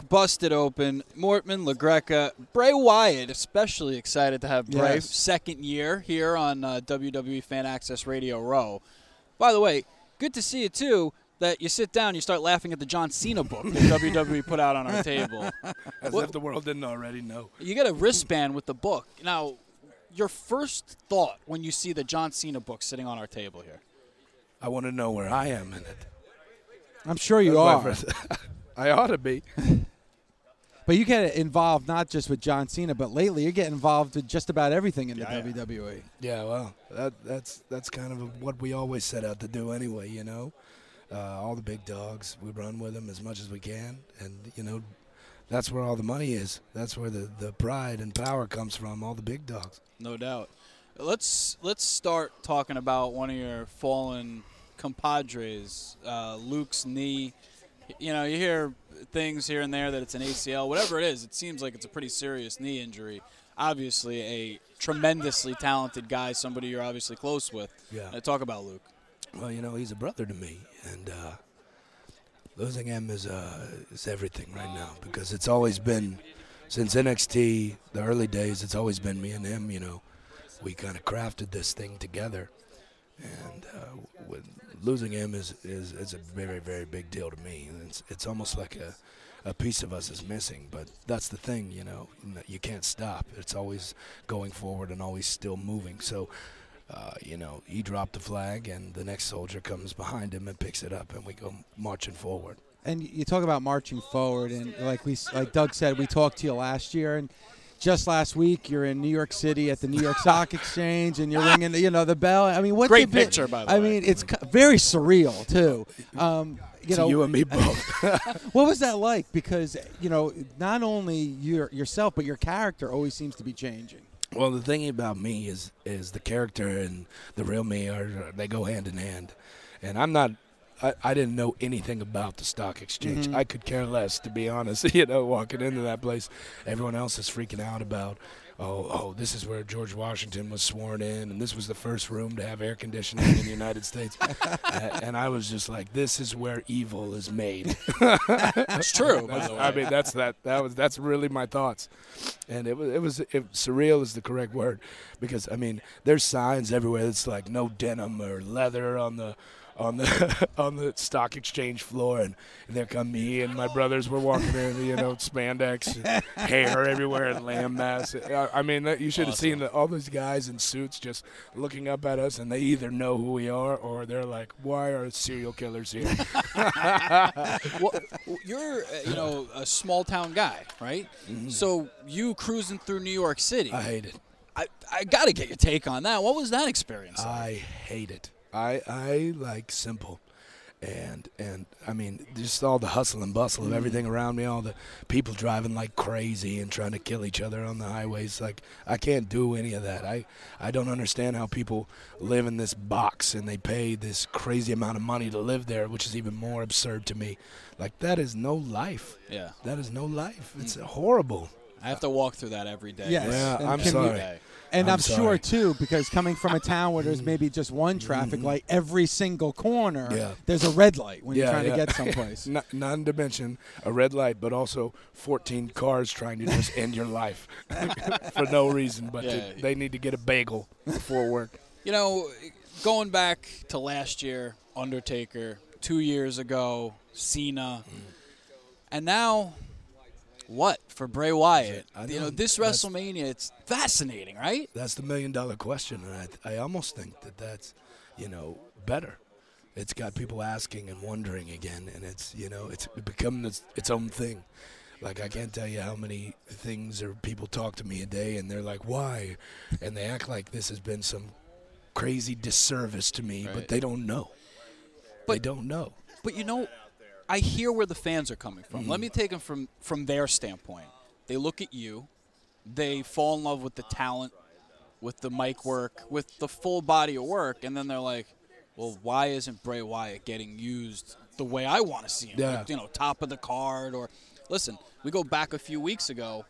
busted open. Mortman, LaGreca, Bray Wyatt, especially excited to have Bray. Yes. Second year here on WWE Fan Access Radio Row. By the way, good to see you, too, that you sit down, you start laughing at the John Cena book that WWE put out on our table. As if the world didn't already know. You get a wristband with the book. Now, your first thought when you see the John Cena book sitting on our table here? I want to know where I am in it. I'm sure you are. I ought to be. But you get involved not just with John Cena, but lately you get involved with just about everything in the WWE. Yeah, well, that's kind of what we always set out to do anyway, you know. All the big dogs, we run with them as much as we can. And, you know, that's where all the money is. That's where the pride and power comes from, all the big dogs. No doubt. Let's start talking about one of your fallen compadres, Luke's knee. You know, you hear things here and there that it's an ACL. Whatever it is, it seems like it's a pretty serious knee injury. Obviously, a tremendously talented guy, somebody you're obviously close with. Yeah. Talk about Luke. Well, you know, he's a brother to me, and losing him is everything right now because it's always been, since NXT, the early days, it's always been me and him, you know. We kind of crafted this thing together, and losing him is a very, very big deal to me. It's almost like a piece of us is missing, but that's the thing, you know. You can't stop. It's always going forward and always still moving. So, you know, he dropped the flag, and the next soldier comes behind him and picks it up, and we go marching forward. And you talk about marching forward, and like Doug said, we talked to you last year, and just last week you're in New York City at the New York Stock Exchange, and you're ringing the bell. I mean, what's great picture, by the way. I mean, it's very surreal too. You and me both. What was that like? Because not only yourself, but your character always seems to be changing. Well, the thing about me is the character and the real me they go hand in hand, and I didn't know anything about the stock exchange. Mm-hmm. I could care less, to be honest. You know, walking into that place, everyone else is freaking out about, oh, this is where George Washington was sworn in, and this was the first room to have air conditioning in the United States. And I was just like, this is where evil is made. It's true. I mean, that's really my thoughts, and surreal is the correct word, because I mean, there's signs everywhere that's like no denim or leather on the stock exchange floor, and there come me and my brothers were walking in, spandex, hair everywhere, and lamb mass. I mean, you should have seen all those guys in suits just looking up at us, and they either know who we are or they're like, "Why are serial killers here?" Well, you're a small town guy, right? Mm-hmm. So you cruising through New York City. I hate it. I got to get your take on that. What was that experience like? I hate it. I like simple, and I mean, just all the hustle and bustle of everything around me, all the people driving like crazy and trying to kill each other on the highways. Like, I can't do any of that. I don't understand how people live in this box and they pay this crazy amount of money to live there, which is even more absurd to me. Like, that is no life. Yeah. That is no life. It's horrible. I have to walk through that every day. Yes. Yeah, I'm sorry. And I'm sorry. sure, too, because coming from a town where there's maybe just one traffic light every single corner, there's a red light when you're trying to get someplace. Not to mention a red light, but also 14 cars trying to just end your life for no reason, but they need to get a bagel before work. You know, going back to last year, Undertaker, 2 years ago, Cena, and now... what for Bray Wyatt? This WrestleMania, it's fascinating, right? That's the $1 million question, and I almost think that's, better. It's got people asking and wondering again, and it's become its own thing. Like, I can't tell you how many things or people talk to me a day, and they're like, why? And they act like this has been some crazy disservice to me, but they don't know. They don't know. But I hear where the fans are coming from. Let me take them from their standpoint. They look at you. They fall in love with the talent, with the mic work, with the full body of work, and then they're like, well, why isn't Bray Wyatt getting used the way I want to see him? Yeah. Like, top of the card. Or listen, we go back a few weeks ago,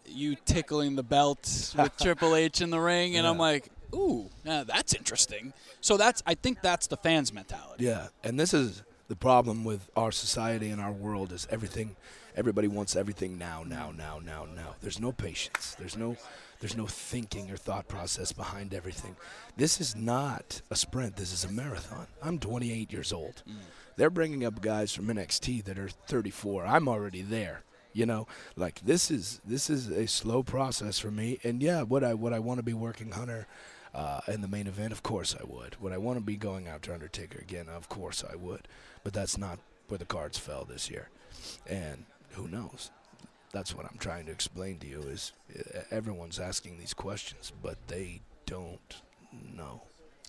you tickling the belt with Triple H in the ring, and I'm like, ooh, that's interesting. So I think that's the fans' mentality. Yeah, and this is... the problem with our society and our world is everything Everybody wants everything now. There's no patience. There's no thinking or thought process behind everything. This is not a sprint. This is a marathon. I'm 28 years old. They're bringing up guys from NXT that are 34. I'm already there. You know, like this is a slow process for me. And yeah, would I want to be working Hunter in the main event? Of course I would. Would I want to be going after Undertaker again? Of course I would. But that's not where the cards fell this year. And who knows? That's what I'm trying to explain to you is everyone's asking these questions, but they don't know.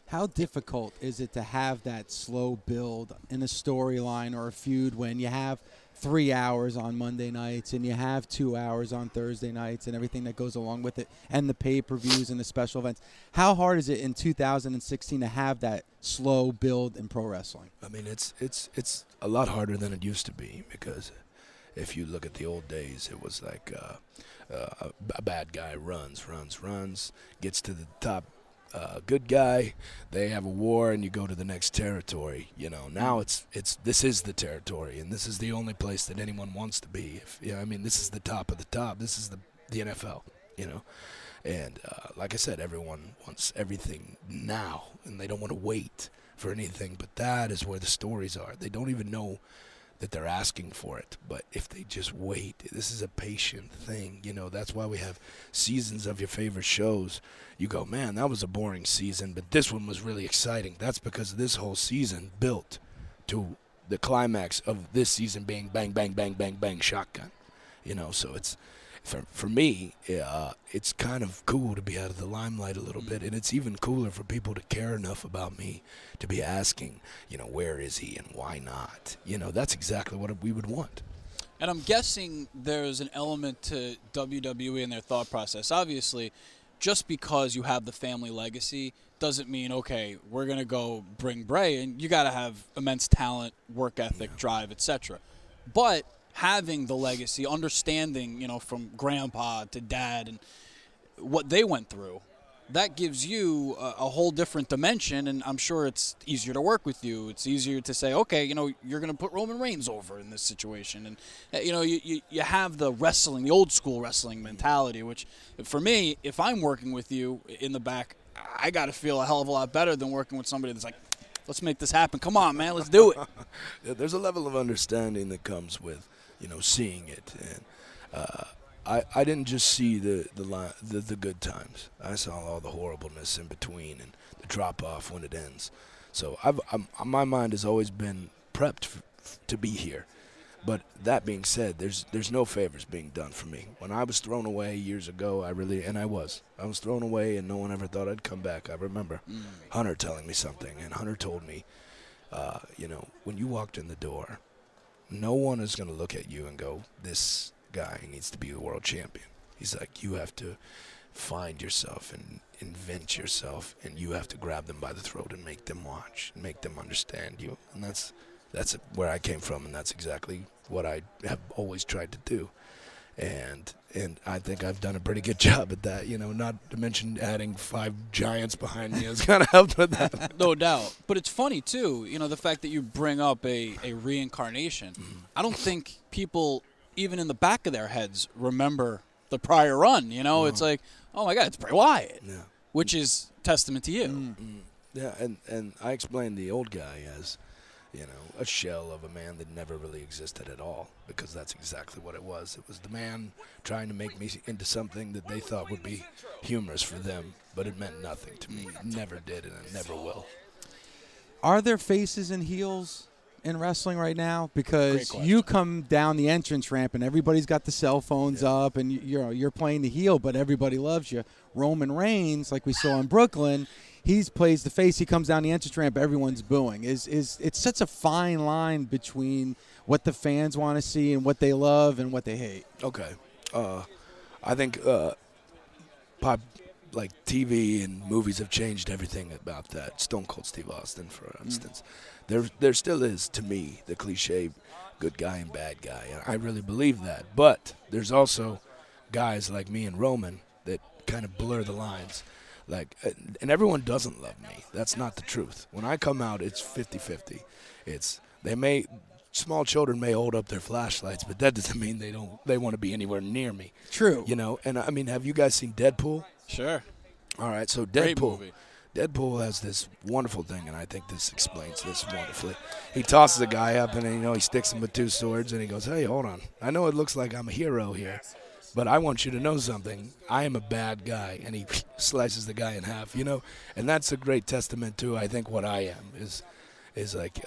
How difficult is it to have that slow build in a storyline or a feud when you have 3 hours on Monday nights and you have 2 hours on Thursday nights and everything that goes along with it and the pay-per-views and the special events? How hard is it in 2016 to have that slow build in pro wrestling? I mean, it's a lot harder than it used to be because if you look at the old days, it was like a bad guy runs, gets to the top. Good guy, they have a war, and you go to the next territory. You know, now it's this is the territory, and this is the only place that anyone wants to be. I mean, this is the top of the top. This is the NFL. You know, and like I said, everyone wants everything now, and they don't want to wait for anything. But that is where the stories are. They don't even know that they're asking for it, but if they just wait, this is a patient thing. You know, that's why we have seasons of your favorite shows. You go, man, that was a boring season, but this one was really exciting. That's because this whole season built to the climax of this season being bang, bang, bang, bang, bang, shotgun. You know, so it's for me, it's kind of cool to be out of the limelight a little bit, and it's even cooler for people to care enough about me to be asking, you know, where is he and why not? You know, that's exactly what we would want. And I'm guessing there's an element to WWE and their thought process. Obviously, just because you have the family legacy doesn't mean, okay, we're going to go bring Bray, and you got to have immense talent, work ethic, drive, etc. But having the legacy, understanding, you know, from grandpa to dad and what they went through, that gives you a whole different dimension, and I'm sure it's easier to work with you. It's easier to say, okay, you know, you're going to put Roman Reigns over in this situation. And, you know, you have the wrestling, the old school wrestling mentality, which for me, if I'm working with you in the back, I got to feel a hell of a lot better than working with somebody that's like, let's make this happen. Come on, man, let's do it. Yeah, there's a level of understanding that comes with, you know, seeing it. And I didn't just see the good times. I saw all the horribleness in between and the drop-off when it ends. So my mind has always been prepped to be here. But that being said, there's no favors being done for me. When I was thrown away years ago, I was thrown away, and no one ever thought I'd come back. I remember Hunter telling me something, and Hunter told me, you know, when you walked in the door, no one is going to look at you and go, this guy needs to be a world champion. He's like, you have to find yourself and invent yourself, and you have to grab them by the throat and make them watch, and make them understand you. And that's where I came from, and that's exactly what I have always tried to do. And I think I've done a pretty good job at that, you know, not to mention adding 5 giants behind me has kind of helped with that. No doubt. But it's funny, too, you know, the fact that you bring up a reincarnation. I don't think people, even in the back of their heads, remember the prior run, you know? It's like, oh, my God, it's Bray Wyatt, which is testament to you. Yeah, and I explained the old guy as, you know, a shell of a man that never really existed at all, because that's exactly what it was. It was the man trying to make me into something that they thought would be humorous for them, but it meant nothing to me. It never did, and it never will. Are there faces and heels in wrestling right now? Because you come down the entrance ramp and everybody's got the cell phones up, and you're playing the heel, but everybody loves you. Roman Reigns, like we saw in Brooklyn, he plays the face. He comes down the entrance ramp, everyone's booing. It's such a fine line between what the fans want to see and what they love and what they hate. Okay, I think pop, like TV and movies have changed everything about that. Stone Cold Steve Austin, for instance, there still is, to me, the cliche good guy and bad guy. And I really believe that. But there's also guys like me and Roman that kind of blur the lines. Like, and everyone doesn't love me. That's not the truth. When I come out, it's 50-50. They may small children may hold up their flashlights, but that doesn't mean they want to be anywhere near me. True. You know, and I mean, have you guys seen Deadpool? Sure. All right, so Great Deadpool. movie. Deadpool has this wonderful thing, and I think this explains this wonderfully. He tosses a guy up, and he sticks him with 2 swords, and he goes, "Hey, hold on. I know it looks like I'm a hero here, but I want you to know something. I am a bad guy," and he slices the guy in half. You know, and that's a great testament to, I think, what I am is like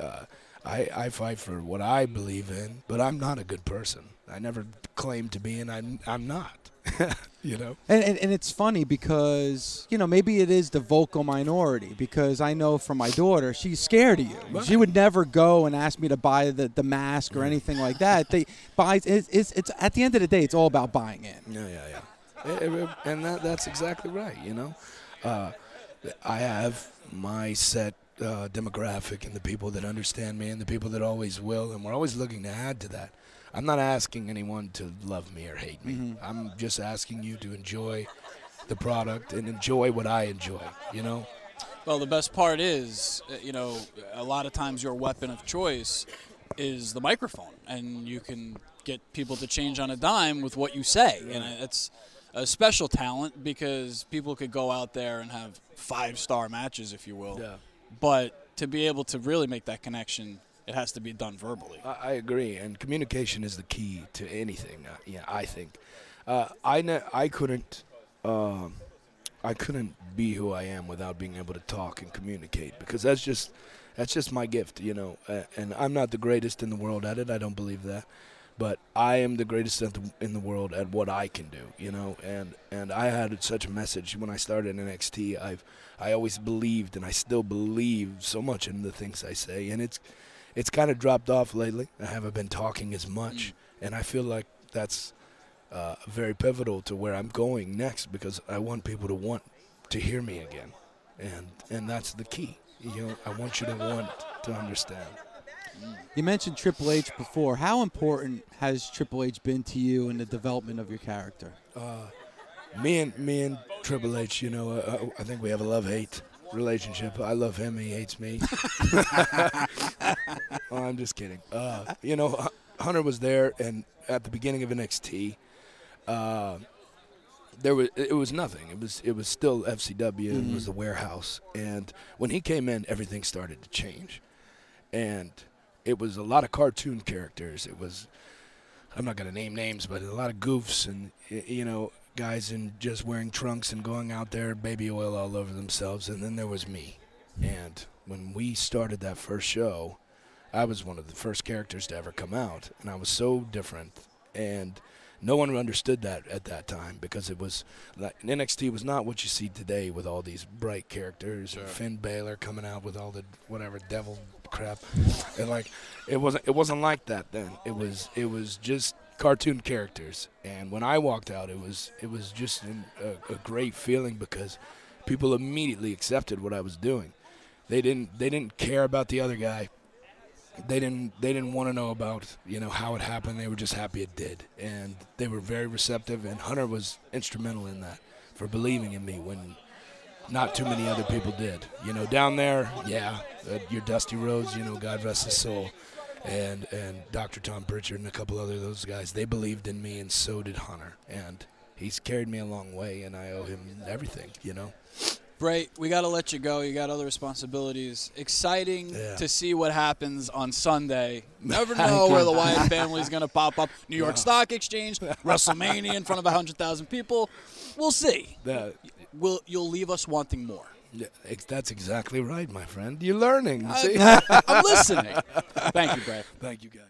I fight for what I believe in, but I'm not a good person. I never claimed to be, and I'm not. You know, and it's funny because, you know, maybe it is the vocal minority, because I know from my daughter, she's scared of you. Right. She would never go and ask me to buy the mask or anything like that. It's at the end of the day, it's all about buying in. Yeah. And that's exactly right. You know, I have my set demographic and the people that understand me and the people that always will, and we're always looking to add to that. I'm not asking anyone to love me or hate me. Mm-hmm. I'm just asking you to enjoy the product and enjoy what I enjoy, you know? Well, the best part is, you know, a lot of times your weapon of choice is the microphone, and you can get people to change on a dime with what you say. And it's a special talent, because people could go out there and have 5-star matches, if you will. Yeah. But to be able to really make that connection, it has to be done verbally. I agree, and communication is the key to anything. I think I couldn't be who I am without being able to talk and communicate, because that's just my gift, you know. And I'm not the greatest in the world at it. I don't believe that, but I am the greatest in the world at what I can do, you know. And I had such a message when I started in NXT. I always believed, and I still believe so much in the things I say, and it's kind of dropped off lately. I haven't been talking as much, and I feel like that's very pivotal to where I'm going next, because I want people to want to hear me again, and that's the key. You know, I want you to want to understand. You mentioned Triple H before. How important has Triple H been to you in the development of your character? Me and Triple H, you know, I think we have a love-hate relationship. I love him, he hates me. Oh, I'm just kidding. You know, Hunter was there, and at the beginning of NXT, it was nothing. It was still FCW. Mm-hmm. It was the warehouse, and when he came in, everything started to change, and it was a lot of cartoon characters. It was, I'm not gonna name names, but a lot of goofs, and you know, guys in just wearing trunks and going out there, baby oil all over themselves. And then there was me. And when we started that first show, I was one of the first characters to ever come out, and I was so different. And no one understood that at that time, because it was like, NXT was not what you see today with all these bright characters. Sure. And Finn Balor coming out with all the whatever devil crap, and like it wasn't like that then. It was just cartoon characters. And when I walked out, it was just a great feeling, because people immediately accepted what I was doing. They didn't care about the other guy. They didn't want to know about, you know, how it happened. They were just happy it did, and they were very receptive. And Hunter was instrumental in that, for believing in me when not too many other people did. You know, down there, your Dusty Rhodes, you know, God rest his soul, and Dr. Tom Pritchard and a couple other those guys, they believed in me, and so did Hunter. And he's carried me a long way, and I owe him everything, you know. Bray, we got to let you go. You got other responsibilities. Exciting to see what happens on Sunday. Never know where the Wyatt family is going to pop up. New York Stock Exchange, WrestleMania in front of 100,000 people. We'll see. You'll leave us wanting more. Yeah, that's exactly right, my friend. You're learning. I'm listening. Thank you, Bray. Thank you, guys.